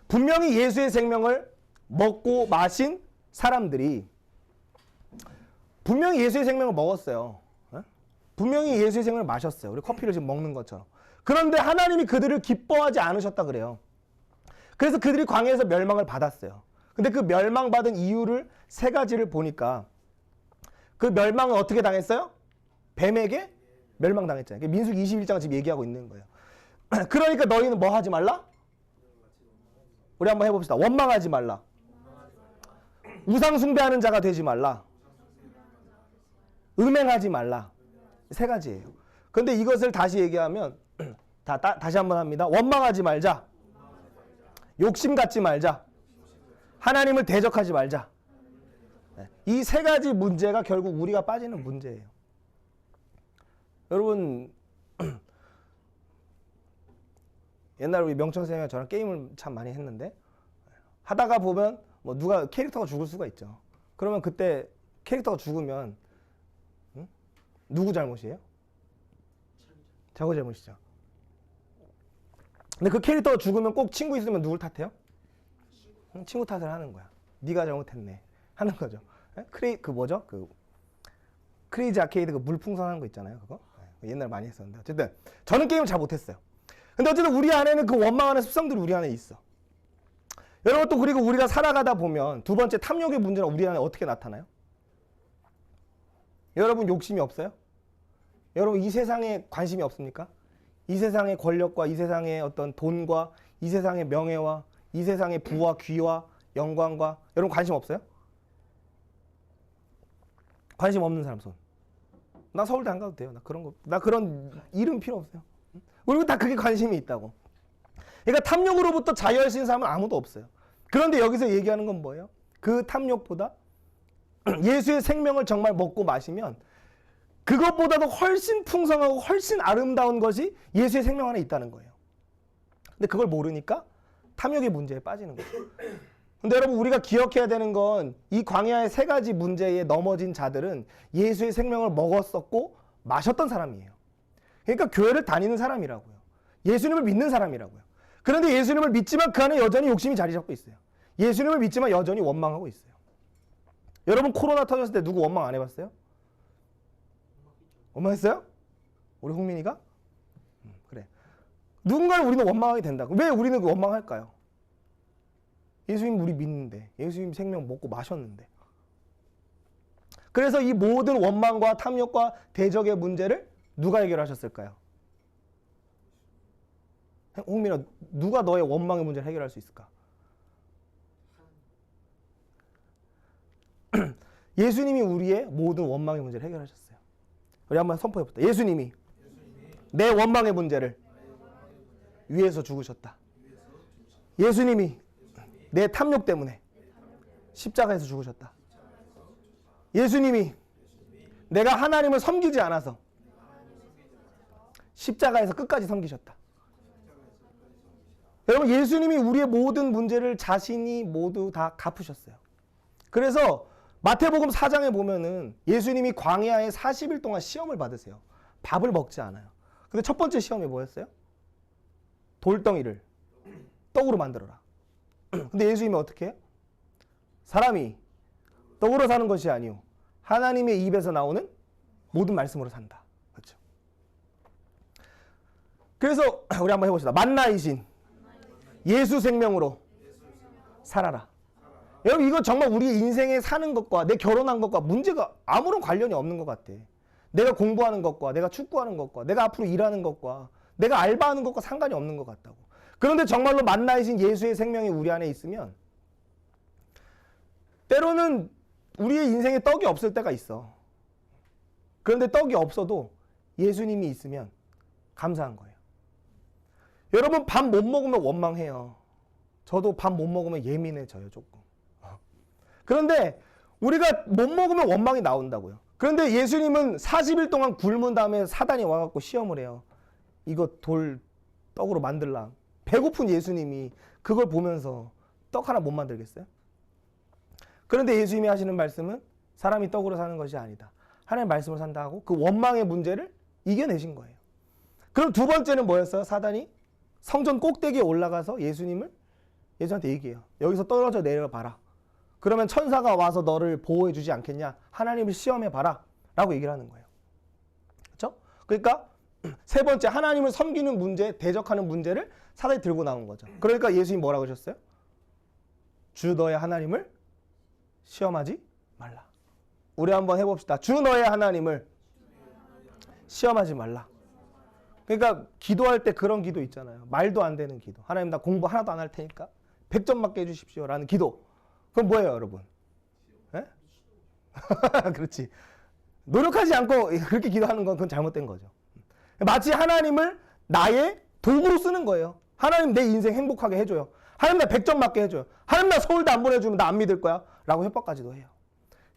분명히 예수의 생명을 먹고 마신 사람들이 분명히 예수의 생명을 먹었어요. 분명히 예수의 생명을 마셨어요. 우리 커피를 지금 먹는 것처럼. 그런데 하나님이 그들을 기뻐하지 않으셨다 그래요. 그래서 그들이 광야에서 멸망을 받았어요. 근데 그 멸망받은 이유를 세 가지를 보니까 그 멸망은 어떻게 당했어요? 뱀에게 멸망당했잖아요. 민수기 21장 지금 얘기하고 있는 거예요. 그러니까 너희는 뭐 하지 말라? 우리 한번 해봅시다. 원망하지 말라. 우상 숭배하는 자가 되지 말라. 음행하지 말라. 세 가지예요. 근데 이것을 다시 얘기하면 다시 한번 합니다. 원망하지 말자. 욕심 갖지 말자. 하나님을 대적하지 말자. 이 세 가지 문제가 결국 우리가 빠지는 문제예요. 여러분 옛날에 우리 명청생이랑 저랑 게임을 참 많이 했는데 하다가 보면 뭐 누가 캐릭터가 죽을 수가 있죠. 그러면 그때 캐릭터가 죽으면 누구 잘못이에요? 자기 잘못이죠. 근데 그 캐릭터가 죽으면 꼭 친구 있으면 누굴 탓해요? 친구 탓을 하는 거야. 네가 잘못했네 하는 거죠. 그 뭐죠? 그 크레이지 아케이드 그 물풍선하는 거 있잖아요. 그거 옛날에 많이 했었는데 어쨌든 저는 게임을 잘 못했어요. 근데 어쨌든 우리 안에는 그 원망하는 습성들이 우리 안에 있어. 여러분 또 그리고 우리가 살아가다 보면 두 번째 탐욕의 문제는 우리 안에 어떻게 나타나요? 여러분 욕심이 없어요? 여러분 이 세상에 관심이 없습니까? 이 세상의 권력과 이 세상의 어떤 돈과 이 세상의 명예와 이 세상의 부와 귀와 영광과 여러분 관심 없어요? 관심 없는 사람 손. 나 서울대 안 가도 돼요. 나 그런 이름 필요 없어요. 우리가 다 그게 관심이 있다고. 그러니까 탐욕으로부터 자유할 수 있는 사람은 아무도 없어요. 그런데 여기서 얘기하는 건 뭐예요? 그 탐욕보다 예수의 생명을 정말 먹고 마시면 그것보다도 훨씬 풍성하고 훨씬 아름다운 것이 예수의 생명 안에 있다는 거예요. 근데 그걸 모르니까 탐욕의 문제에 빠지는 거죠. 근데 여러분 우리가 기억해야 되는 건 이 광야의 세 가지 문제에 넘어진 자들은 예수의 생명을 먹었었고 마셨던 사람이에요. 그러니까 교회를 다니는 사람이라고요. 예수님을 믿는 사람이라고요. 그런데 예수님을 믿지만 그 안에 여전히 욕심이 자리 잡고 있어요. 예수님을 믿지만 여전히 원망하고 있어요. 여러분 코로나 터졌을 때 누구 원망 안 해봤어요? 원망했어요? 우리 홍민이가? 그래. 누군가를 우리는 원망하게 된다. 왜 우리는 원망할까요? 예수님 우리 믿는데, 예수님 생명 먹고 마셨는데. 그래서 이 모든 원망과 탐욕과 대적의 문제를 누가 해결하셨을까요? 홍민아, 누가 너의 원망의 문제를 해결할 수 있을까? 예수님이 우리의 모든 원망의 문제를 해결하셨어요. 우리 한번 선포해봅시다. 예수님이 내 원망의 문제를 위해서 죽으셨다. 예수님이 내 탐욕 때문에 십자가에서 죽으셨다. 예수님이 내가 하나님을 섬기지 않아서 십자가에서 끝까지 섬기셨다. 여러분 예수님이 우리의 모든 문제를 자신이 모두 다 갚으셨어요. 그래서 마태복음 4장에 보면은 예수님이 광야에 40일 동안 시험을 받으세요. 밥을 먹지 않아요. 근데 첫 번째 시험이 뭐였어요? 돌덩이를 떡으로 만들어라. 근데 예수님이 어떻게 해요? 사람이 떡으로 사는 것이 아니오 하나님의 입에서 나오는 모든 말씀으로 산다. 그렇죠? 그래서 우리 한번 해봅시다. 만나이신 예수 생명으로 살아라. 여러분 이거 정말 우리 인생에 사는 것과 내 결혼한 것과 문제가 아무런 관련이 없는 것 같아. 내가 공부하는 것과 내가 축구하는 것과 내가 앞으로 일하는 것과 내가 알바하는 것과 상관이 없는 것 같다고. 그런데 정말로 만나이신 예수의 생명이 우리 안에 있으면 때로는 우리의 인생에 떡이 없을 때가 있어. 그런데 떡이 없어도 예수님이 있으면 감사한 거예요. 여러분 밥 못 먹으면 원망해요. 저도 밥 못 먹으면 예민해져요 조금. 그런데 우리가 못 먹으면 원망이 나온다고요. 그런데 예수님은 40일 동안 굶은 다음에 사단이 와갖고 시험을 해요. 이거 돌 떡으로 만들라. 배고픈 예수님이 그걸 보면서 떡 하나 못 만들겠어요? 그런데 예수님이 하시는 말씀은 사람이 떡으로 사는 것이 아니다. 하나님의 말씀으로 산다 하고 그 원망의 문제를 이겨내신 거예요. 그럼 두 번째는 뭐였어요? 사단이 성전 꼭대기에 올라가서 예수한테 얘기해요. 여기서 떨어져 내려봐라. 그러면 천사가 와서 너를 보호해 주지 않겠냐? 하나님을 시험해 봐라. 라고 얘기를 하는 거예요. 그렇죠? 그러니까 세 번째 하나님을 섬기는 문제, 대적하는 문제를 사단이 들고 나온 거죠. 그러니까 예수님이 뭐라고 하셨어요? 주 너의 하나님을 시험하지 말라. 우리 한번 해봅시다. 주 너의 하나님을 시험하지 말라. 그러니까 기도할 때 그런 기도 있잖아요. 말도 안 되는 기도. 하나님 나 공부 하나도 안 할 테니까 100점 맞게 해주십시오 라는 기도. 그건 뭐예요 여러분? 예? 그렇지. 노력하지 않고 그렇게 기도하는 건 그건 잘못된 거죠. 마치 하나님을 나의 도구로 쓰는 거예요. 하나님 내 인생 행복하게 해줘요. 하나님 나 100점 맞게 해줘요. 하나님 나 서울대 안 보내주면 나 안 믿을 거야 라고 협박까지도 해요.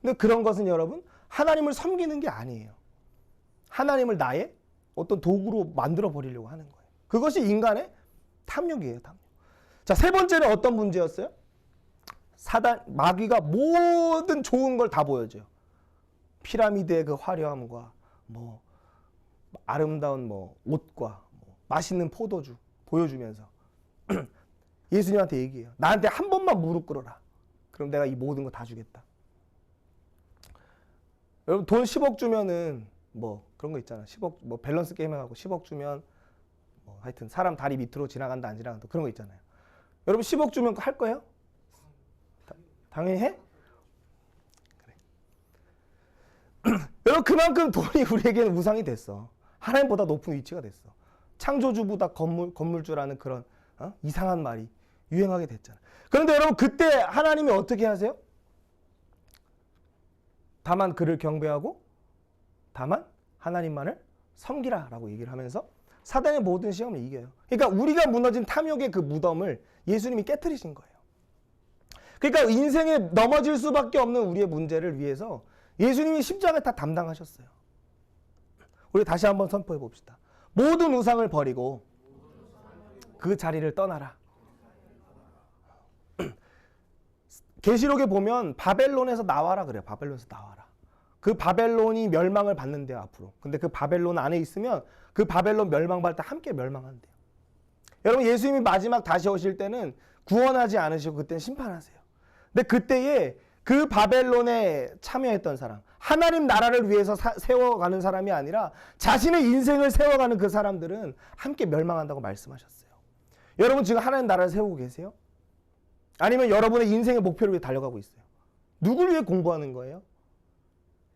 근데 그런 것은 여러분 하나님을 섬기는 게 아니에요. 하나님을 나의 어떤 도구로 만들어 버리려고 하는 거예요. 그것이 인간의 탐욕이에요. 탐욕. 자, 세 번째는 어떤 문제였어요? 마귀가 모든 좋은 걸 다 보여줘요. 피라미드의 그 화려함과 뭐 아름다운 뭐 옷과 뭐 맛있는 포도주 보여주면서 예수님한테 얘기해요. 나한테 한 번만 무릎 꿇어라. 그럼 내가 이 모든 거 다 주겠다. 여러분 돈 10억 주면은 뭐 그런 거 있잖아. 10억 뭐 밸런스 게임 해갖고 10억 주면 뭐 하여튼 사람 다리 밑으로 지나간다 안 지나간다 그런 거 있잖아요. 여러분 10억 주면 할 거예요? 당연히 해? 그래. 여러분 그만큼 돈이 우리에게는 우상이 됐어. 하나님보다 높은 위치가 됐어. 창조주보다 건물주라는 그런 이상한 말이 유행하게 됐잖아. 그런데 여러분 그때 하나님이 어떻게 하세요? 다만 그를 경배하고 다만 하나님만을 섬기라 라고 얘기를 하면서 사단의 모든 시험을 이겨요. 그러니까 우리가 무너진 탐욕의 그 무덤을 예수님이 깨트리신 거예요. 그러니까 인생에 넘어질 수밖에 없는 우리의 문제를 위해서 예수님이 십자가에 다 담당하셨어요. 우리 다시 한번 선포해 봅시다. 모든 우상을 버리고 그 자리를 떠나라. 계시록에 보면 바벨론에서 나와라 그래요. 바벨론에서 나와라. 그 바벨론이 멸망을 받는데요 앞으로. 근데 그 바벨론 안에 있으면 그 바벨론 멸망받을 때 함께 멸망한대요. 여러분 예수님이 마지막 다시 오실 때는 구원하지 않으시고 그때는 심판하세요. 근데 그때에 그 바벨론에 참여했던 사람, 하나님 나라를 위해서 세워가는 사람이 아니라 자신의 인생을 세워가는 그 사람들은 함께 멸망한다고 말씀하셨어요. 여러분 지금 하나님 나라를 세우고 계세요? 아니면 여러분의 인생의 목표를 위해 달려가고 있어요? 누굴 위해 공부하는 거예요?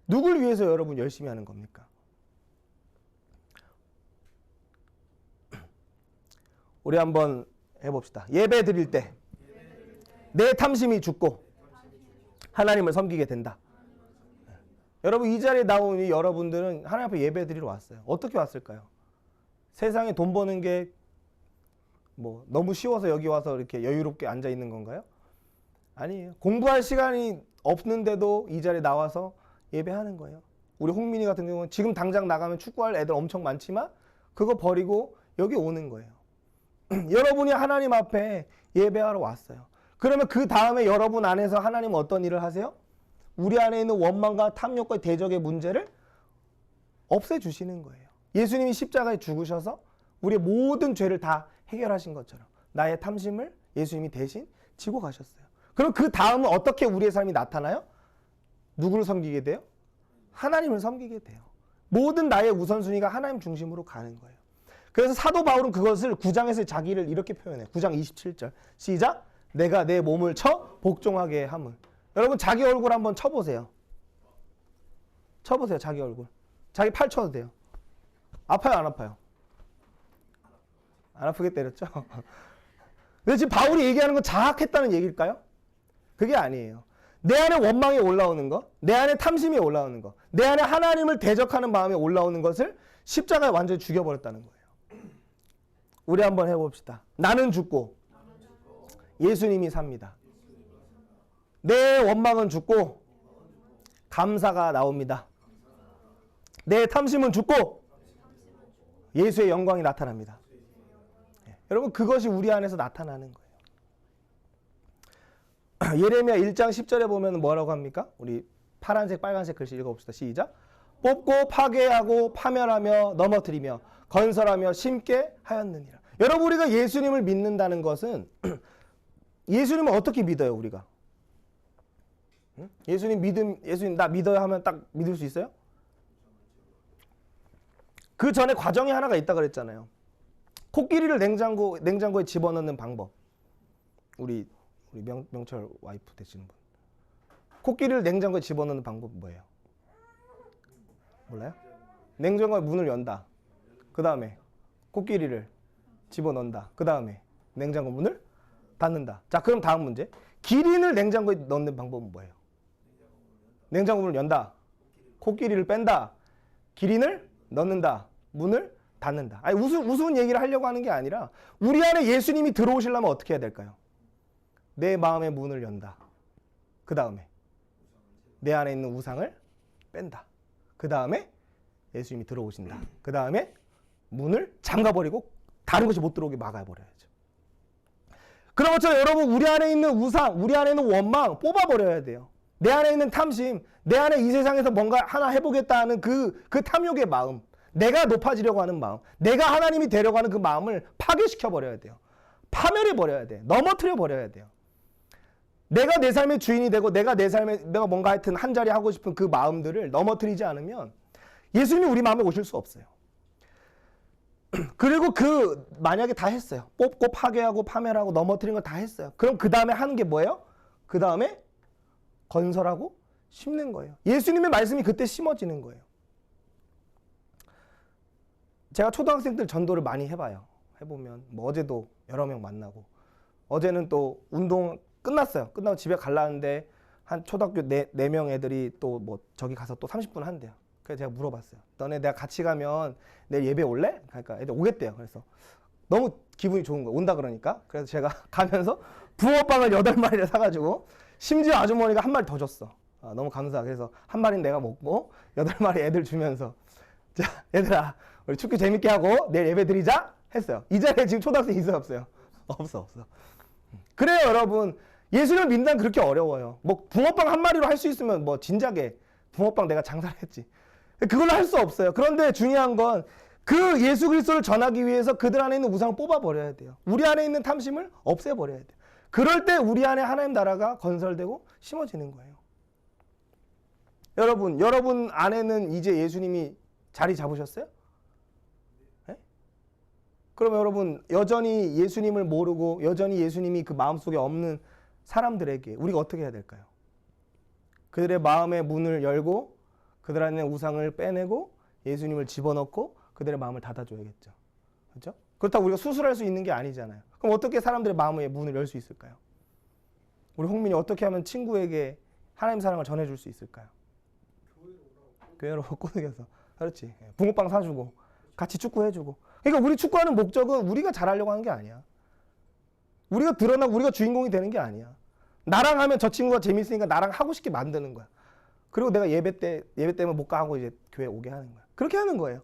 누굴 위해서 여러분 열심히 하는 겁니까? 우리 한번 해봅시다. 예배 드릴 때 내 탐심이 죽고 하나님을 섬기게 된다. 여러분 이 자리에 나온 이 여러분들은 하나님 앞에 예배 드리러 왔어요. 어떻게 왔을까요? 세상에 돈 버는 게 뭐 너무 쉬워서 여기 와서 이렇게 여유롭게 앉아 있는 건가요? 아니에요. 공부할 시간이 없는데도 이 자리에 나와서 예배하는 거예요. 우리 홍민이 같은 경우는 지금 당장 나가면 축구할 애들 엄청 많지만 그거 버리고 여기 오는 거예요. 여러분이 하나님 앞에 예배하러 왔어요. 그러면 그 다음에 여러분 안에서 하나님은 어떤 일을 하세요? 우리 안에 있는 원망과 탐욕과 대적의 문제를 없애주시는 거예요. 예수님이 십자가에 죽으셔서 우리의 모든 죄를 다 해결하신 것처럼 나의 탐심을 예수님이 대신 지고 가셨어요. 그럼 그 다음은 어떻게 우리의 삶이 나타나요? 누구를 섬기게 돼요? 하나님을 섬기게 돼요. 모든 나의 우선순위가 하나님 중심으로 가는 거예요. 그래서 사도 바울은 그것을 9장에서 자기를 이렇게 표현해요. 9장 27절 시작. 내가 내 몸을 쳐 복종하게 함을. 여러분 자기 얼굴 한번 쳐보세요. 쳐보세요. 자기 얼굴. 자기 팔 쳐도 돼요. 아파요 안 아파요? 안 아프게 때렸죠? 근데 지금 바울이 얘기하는 건 자학했다는 얘기일까요? 그게 아니에요. 내 안에 원망이 올라오는 것, 내 안에 탐심이 올라오는 것, 내 안에 하나님을 대적하는 마음이 올라오는 것을 십자가에 완전히 죽여버렸다는 거예요. 우리 한번 해봅시다. 나는 죽고 예수님이 삽니다. 내 원망은 죽고 감사가 나옵니다. 내 탐심은 죽고 예수의 영광이 나타납니다. 여러분 그것이 우리 안에서 나타나는 거예요. 예레미야 1장 10절에 보면 뭐라고 합니까? 우리 파란색 빨간색 글씨 읽어봅시다. 시작. 뽑고 파괴하고 파멸하며 넘어뜨리며 건설하며 심게 하였느니라. 여러분 우리가 예수님을 믿는다는 것은 예수님을 어떻게 믿어요 우리가? 예수님 나 믿어요 하면 딱 믿을 수 있어요? 그 전에 과정이 하나가 있다 그랬잖아요. 코끼리를 냉장고에 집어넣는 방법. 우리 우리 명철 와이프 되시는 분. 코끼리를 냉장고에 집어넣는 방법은 뭐예요? 몰라요? 냉장고의 문을 연다. 그 다음에 코끼리를 집어넣는다. 그 다음에 냉장고 문을 닫는다. 자, 그럼 다음 문제. 기린을 냉장고에 넣는 방법은 뭐예요? 냉장고 문을 연다. 코끼리를 뺀다. 기린을 넣는다. 문을 닫는다. 아니, 우스운 얘기를 하려고 하는 게 아니라 우리 안에 예수님이 들어오시려면 어떻게 해야 될까요? 내 마음의 문을 연다. 그 다음에 내 안에 있는 우상을 뺀다. 그 다음에 예수님이 들어오신다. 그 다음에 문을 잠가버리고 다른 것이 못 들어오게 막아버려야죠. 그런 것처럼 여러분, 우리 안에 있는 우상, 우리 안에 있는 원망 뽑아버려야 돼요. 내 안에 있는 탐심, 내 안에 이 세상에서 뭔가 하나 해보겠다는 그 탐욕의 마음, 내가 높아지려고 하는 마음, 내가 하나님이 되려고 하는 그 마음을 파괴시켜버려야 돼요. 파멸해버려야 돼. 넘어뜨려버려야 돼요. 내가 내 삶의 주인이 되고 내가 내 삶에 내가 뭔가 하여튼 한 자리 하고 싶은 그 마음들을 넘어뜨리지 않으면 예수님이 우리 마음에 오실 수 없어요. 그리고 만약에 다 했어요. 뽑고 파괴하고 파멸하고 넘어뜨린 거 다 했어요. 그럼 그 다음에 하는 게 뭐예요? 그 다음에 건설하고 심는 거예요. 예수님의 말씀이 그때 심어지는 거예요. 제가 초등학생들 전도를 많이 해봐요. 해보면 뭐 어제도 여러 명 만나고, 어제는 또 운동 끝났어요. 끝나고 집에 가려는데 한 초등학교 4명 애들이 또 뭐 저기 가서 또 30분 한대요. 그래서 제가 물어봤어요. 너네 내가 같이 가면 내일 예배 올래? 그러니까 애들 오겠대요. 그래서 너무 기분이 좋은 거예요. 온다 그러니까. 그래서 제가 가면서 붕어빵을 8마리를 사가지고, 심지어 아주머니가 한 마리 더 줬어. 너무 감사하게. 그래서 한 마리는 내가 먹고 8마리 애들 주면서, 자 얘들아 우리 축구 재밌게 하고 내일 예배 드리자 했어요. 이 자리에 지금 초등학생 있어요 없어요? 없어. 그래요 여러분. 예수님을 믿는 그렇게 어려워요. 뭐 붕어빵 한 마리로 할 수 있으면 뭐 진작에 붕어빵 내가 장사를 했지. 그걸로 할 수 없어요. 그런데 중요한 건 그 예수 그리스도를 전하기 위해서 그들 안에 있는 우상을 뽑아버려야 돼요. 우리 안에 있는 탐심을 없애버려야 돼요. 그럴 때 우리 안에 하나님 나라가 건설되고 심어지는 거예요. 여러분 안에는 이제 예수님이 자리 잡으셨어요? 네? 그럼 여러분 여전히 예수님을 모르고 여전히 예수님이 그 마음속에 없는 사람들에게 우리가 어떻게 해야 될까요? 그들의 마음의 문을 열고 그들 안에 우상을 빼내고 예수님을 집어넣고 그들의 마음을 닫아줘야겠죠. 그렇죠? 그렇다고 우리가 수술할 수 있는 게 아니잖아요. 그럼 어떻게 사람들의 마음의 문을 열 수 있을까요? 우리 홍민이 어떻게 하면 친구에게 하나님 사랑을 전해줄 수 있을까요? 교회로 꼬드겨서. 그렇지. 붕어빵 사주고 같이 축구해주고. 그러니까 우리 축구하는 목적은 우리가 잘하려고 하는 게 아니야. 우리가 드러나고 우리가 주인공이 되는 게 아니야. 나랑 하면 저 친구가 재밌으니까 나랑 하고 싶게 만드는 거야. 그리고 내가 예배 때문에 못 가고 이제 교회 오게 하는 거야. 그렇게 하는 거예요.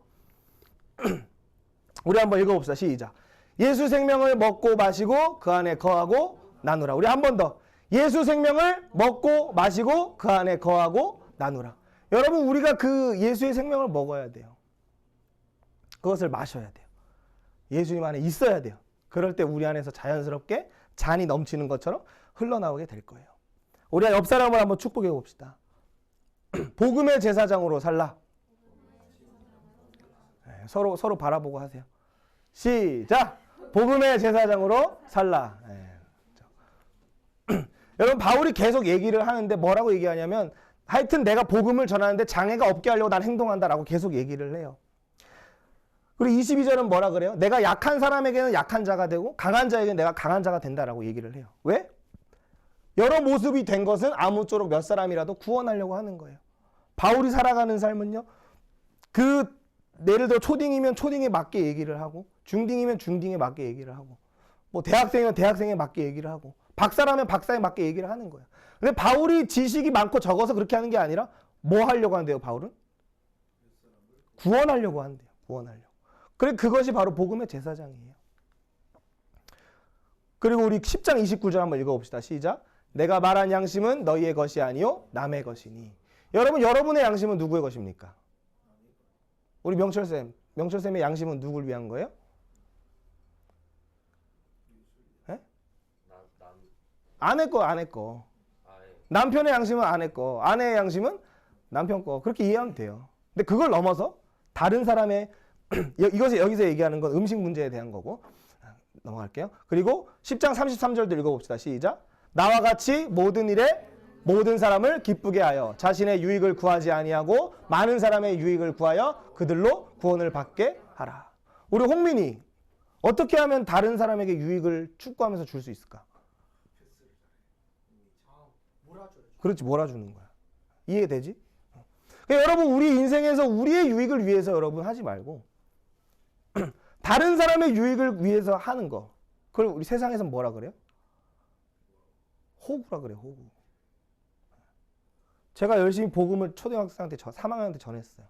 우리 한번 읽어봅시다. 시작. 예수 생명을 먹고 마시고 그 안에 거하고 나누라. 우리 한 번 더. 예수 생명을 먹고 마시고 그 안에 거하고 나누라. 여러분 우리가 그 예수의 생명을 먹어야 돼요. 그것을 마셔야 돼요. 예수님 안에 있어야 돼요. 그럴 때 우리 안에서 자연스럽게 잔이 넘치는 것처럼 흘러나오게 될 거예요. 우리 옆 사람을 한번 축복해 봅시다. 복음의 제사장으로 살라. 서로 바라보고 하세요. 시작. 복음의 제사장으로 살라. 여러분 바울이 계속 얘기를 하는데 뭐라고 얘기하냐면 하여튼 내가 복음을 전하는데 장애가 없게 하려고 난 행동한다라고 계속 얘기를 해요. 그리고 22절은 뭐라 그래요? 내가 약한 사람에게는 약한 자가 되고 강한 자에게는 내가 강한 자가 된다라고 얘기를 해요. 왜? 여러 모습이 된 것은 아무쪼록 몇 사람이라도 구원하려고 하는 거예요. 바울이 살아가는 삶은요. 예를 들어 초딩이면 초딩에 맞게 얘기를 하고 중딩이면 중딩에 맞게 얘기를 하고 뭐 대학생이면 대학생에 맞게 얘기를 하고 박사라면 박사에 맞게 얘기를 하는 거예요. 근데 바울이 지식이 많고 적어서 그렇게 하는 게 아니라 뭐 하려고 하는데요, 바울은? 구원하려고 한대요. 구원하려고. 그래 그것이 바로 복음의 제사장이에요. 그리고 우리 10장 29절 한번 읽어봅시다. 시작. 내가 말한 양심은 너희의 것이 아니요 남의 것이니. 여러분의 양심은 누구의 것입니까? 우리 명철쌤의 양심은 누굴 위한 거예요? 네? 아내 거. 남편의 양심은 아내 거, 아내의 양심은 남편 거. 그렇게 이해하면 돼요. 근데 그걸 넘어서 다른 사람의 여기서 얘기하는 건 음식 문제에 대한 거고 넘어갈게요. 그리고 10장 33절도 읽어봅시다. 시작. 나와 같이 모든 일에 모든 사람을 기쁘게 하여 자신의 유익을 구하지 아니하고 많은 사람의 유익을 구하여 그들로 구원을 받게 하라. 우리 홍민이 어떻게 하면 다른 사람에게 유익을 추구하면서 줄 수 있을까? 그렇지, 몰아주는 거야. 이해되지? 그러니까 여러분, 우리 인생에서 우리의 유익을 위해서 여러분 하지 말고 다른 사람의 유익을 위해서 하는 거. 그걸 우리 세상에서 뭐라 그래요? 호구라 그래요, 호구. 제가 열심히 복음을 초등학생한테 3학년한테 전했어요.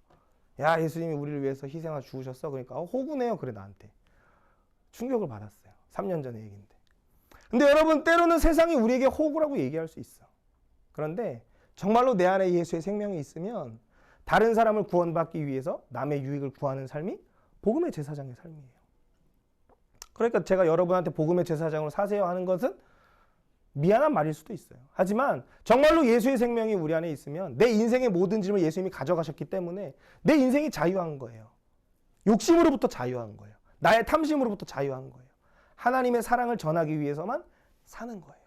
야, 예수님이 우리를 위해서 희생하 죽으셨어. 그러니까 호구네요. 그래, 나한테. 충격을 받았어요. 3년 전의 얘기인데. 근데 여러분, 때로는 세상이 우리에게 호구라고 얘기할 수 있어. 그런데 정말로 내 안에 예수의 생명이 있으면 다른 사람을 구원받기 위해서 남의 유익을 구하는 삶이 복음의 제사장의 삶이에요. 그러니까 제가 여러분한테 복음의 제사장으로 사세요 하는 것은 미안한 말일 수도 있어요. 하지만 정말로 예수의 생명이 우리 안에 있으면 내 인생의 모든 짐을 예수님이 가져가셨기 때문에 내 인생이 자유한 거예요. 욕심으로부터 자유한 거예요. 나의 탐심으로부터 자유한 거예요. 하나님의 사랑을 전하기 위해서만 사는 거예요.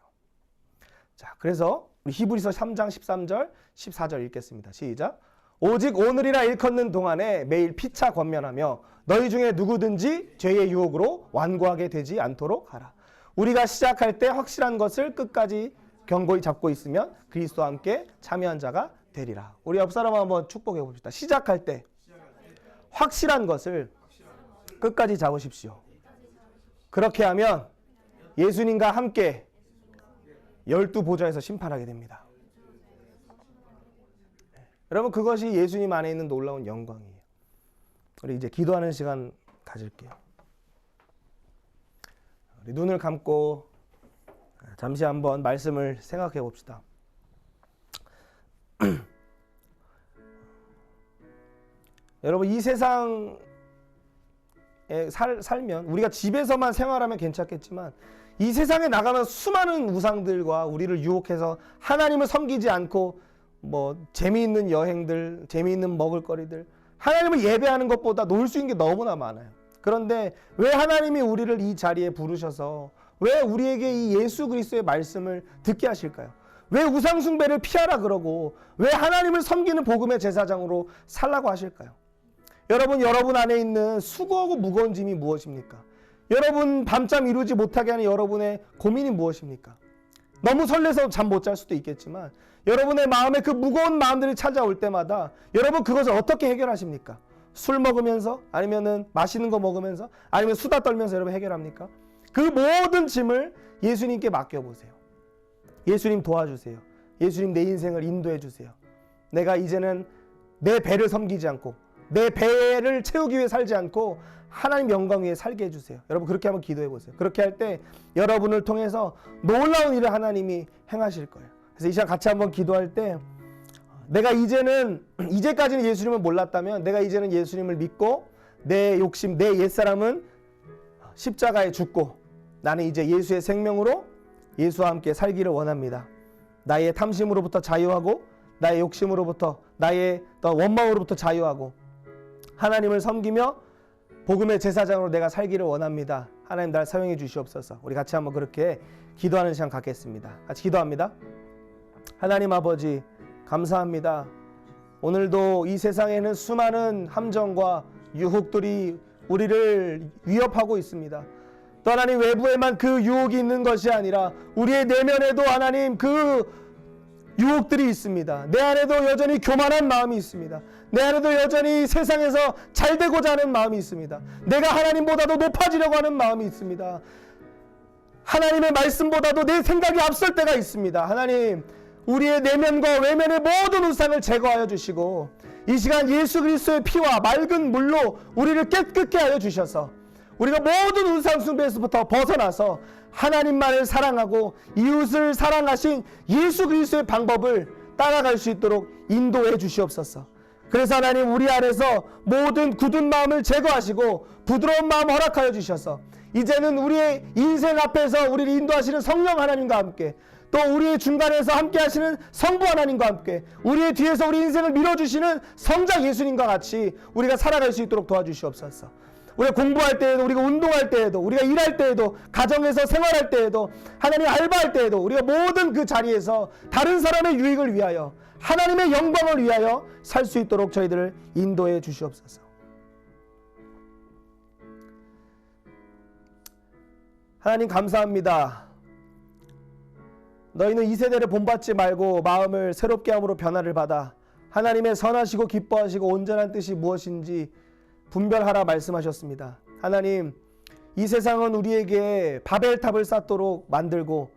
자, 그래서 우리 히브리서 3장 13절, 14절 읽겠습니다. 시작. 오직 오늘이라 일컫는 동안에 매일 피차 권면하며 너희 중에 누구든지 죄의 유혹으로 완고하게 되지 않도록 하라. 우리가 시작할 때 확실한 것을 끝까지 견고히 잡고 있으면 그리스도와 함께 참여한 자가 되리라. 우리 옆 사람 한번 축복해 봅시다. 시작할 때 확실한 것을 끝까지 잡으십시오. 그렇게 하면 예수님과 함께 12보좌에서 심판하게 됩니다. 여러분, 그것이 예수님 안에 있는 놀라운 영광이에요. 우리 이제 기도하는 시간 가질게요. 우리 눈을 감고 잠시 한번 말씀을 생각해 봅시다. 여러분, 이 세상에 살면 우리가 집에서만 생활하면 괜찮겠지만 이 세상에 나가면 수많은 우상들과 우리를 유혹해서 하나님을 섬기지 않고 뭐 재미있는 여행들, 재미있는 먹을거리들, 하나님을 예배하는 것보다 놀 수 있는 게 너무나 많아요. 그런데 왜 하나님이 우리를 이 자리에 부르셔서 왜 우리에게 이 예수 그리스도의 말씀을 듣게 하실까요? 왜 우상 숭배를 피하라 그러고 왜 하나님을 섬기는 복음의 제사장으로 살라고 하실까요? 여러분 안에 있는 수고하고 무거운 짐이 무엇입니까? 여러분 밤잠 이루지 못하게 하는 여러분의 고민이 무엇입니까? 너무 설레서 잠 못 잘 수도 있겠지만 여러분의 마음에 그 무거운 마음들이 찾아올 때마다 여러분 그것을 어떻게 해결하십니까? 술 먹으면서? 아니면은 맛있는 거 먹으면서? 아니면 수다 떨면서 여러분 해결합니까? 그 모든 짐을 예수님께 맡겨보세요. 예수님 도와주세요. 예수님 내 인생을 인도해 주세요. 내가 이제는 내 배를 섬기지 않고 내 배를 채우기 위해 살지 않고 하나님 영광 위에 살게 해주세요. 여러분 그렇게 한번 기도해 보세요. 그렇게 할 때 여러분을 통해서 놀라운 일을 하나님이 행하실 거예요. 그래서 이 시간 같이 한번 기도할 때 내가 이제까지는 예수님을 몰랐다면 내가 이제는 예수님을 믿고 내 욕심, 내 옛사람은 십자가에 죽고 나는 이제 예수의 생명으로 예수와 함께 살기를 원합니다. 나의 탐심으로부터 자유하고 나의 욕심으로부터 나의 원망으로부터 자유하고 하나님을 섬기며 복음의 제사장으로 내가 살기를 원합니다. 하나님 날 사용해 주시옵소서. 우리 같이 한번 그렇게 기도하는 시간 갖겠습니다. 같이 기도합니다. 하나님 아버지 감사합니다. 오늘도 이 세상에는 수많은 함정과 유혹들이 우리를 위협하고 있습니다. 또 하나님 외부에만 그 유혹이 있는 것이 아니라 우리의 내면에도 하나님 그 유혹들이 있습니다. 내 안에도 여전히 교만한 마음이 있습니다. 내 안에도 여전히 세상에서 잘 되고자 하는 마음이 있습니다. 내가 하나님보다도 높아지려고 하는 마음이 있습니다. 하나님의 말씀보다도 내 생각이 앞설 때가 있습니다. 하나님 우리의 내면과 외면의 모든 우상을 제거하여 주시고 이 시간 예수 그리스도의 피와 맑은 물로 우리를 깨끗게 하여 주셔서 우리가 모든 우상 숭배에서부터 벗어나서 하나님만을 사랑하고 이웃을 사랑하신 예수 그리스도의 방법을 따라갈 수 있도록 인도해 주시옵소서. 그래서 하나님 우리 안에서 모든 굳은 마음을 제거하시고 부드러운 마음 허락하여 주셔서 이제는 우리의 인생 앞에서 우리를 인도하시는 성령 하나님과 함께 또 우리의 중간에서 함께 하시는 성부 하나님과 함께 우리의 뒤에서 우리 인생을 밀어주시는 성자 예수님과 같이 우리가 살아갈 수 있도록 도와주시옵소서. 우리가 공부할 때에도, 우리가 운동할 때에도, 우리가 일할 때에도, 가정에서 생활할 때에도, 하나님 알바할 때에도, 우리가 모든 그 자리에서 다른 사람의 유익을 위하여, 하나님의 영광을 위하여 살 수 있도록 저희들을 인도해 주시옵소서. 하나님 감사합니다. 너희는 이 세대를 본받지 말고 마음을 새롭게 함으로 변화를 받아 하나님의 선하시고 기뻐하시고 온전한 뜻이 무엇인지 분별하라 말씀하셨습니다. 하나님, 이 세상은 우리에게 바벨탑을 쌓도록 만들고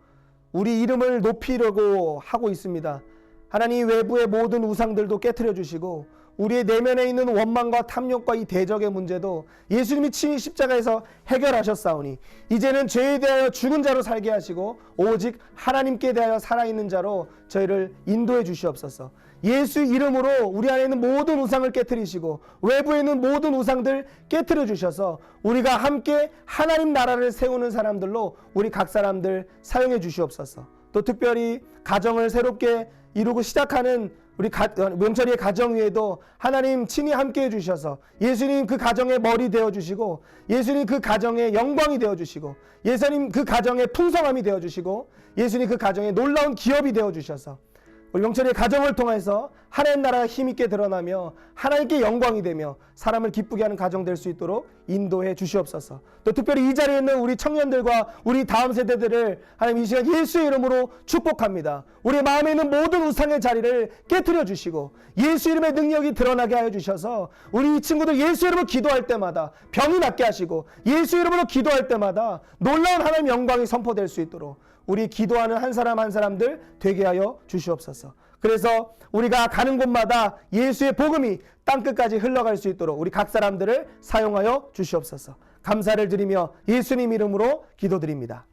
우리 이름을 높이려고 하고 있습니다. 하나님, 외부의 모든 우상들도 깨트려 주시고 우리의 내면에 있는 원망과 탐욕과 이 대적의 문제도 예수님이 친히 십자가에서 해결하셨사오니 이제는 죄에 대하여 죽은 자로 살게 하시고 오직 하나님께 대하여 살아있는 자로 저희를 인도해 주시옵소서. 예수 이름으로 우리 안에 있는 모든 우상을 깨트리시고 외부에 있는 모든 우상들 깨트려 주셔서 우리가 함께 하나님 나라를 세우는 사람들로 우리 각 사람들 사용해 주시옵소서. 또 특별히 가정을 새롭게 이루고 시작하는 우리 명철이의 가정 위에도 하나님 친히 함께해 주셔서 예수님 그 가정의 머리 되어주시고 예수님 그 가정의 영광이 되어주시고 예수님 그 가정의 풍성함이 되어주시고 예수님 그 가정의 놀라운 기업이 되어주셔서 우리 명철이의 가정을 통해서 하나님 나라가 힘있게 드러나며 하나님께 영광이 되며 사람을 기쁘게 하는 가정 될 수 있도록 인도해 주시옵소서. 또 특별히 이 자리에 있는 우리 청년들과 우리 다음 세대들을 하나님 이 시간 예수의 이름으로 축복합니다. 우리 마음에 있는 모든 우상의 자리를 깨트려 주시고 예수 이름의 능력이 드러나게 하여 주셔서 우리 이 친구들 예수 이름으로 기도할 때마다 병이 낫게 하시고 예수 이름으로 기도할 때마다 놀라운 하나님의 영광이 선포될 수 있도록 우리 기도하는 한 사람 한 사람들 되게 하여 주시옵소서. 그래서 우리가 가는 곳마다 예수의 복음이 땅끝까지 흘러갈 수 있도록 우리 각 사람들을 사용하여 주시옵소서. 감사를 드리며 예수님 이름으로 기도드립니다.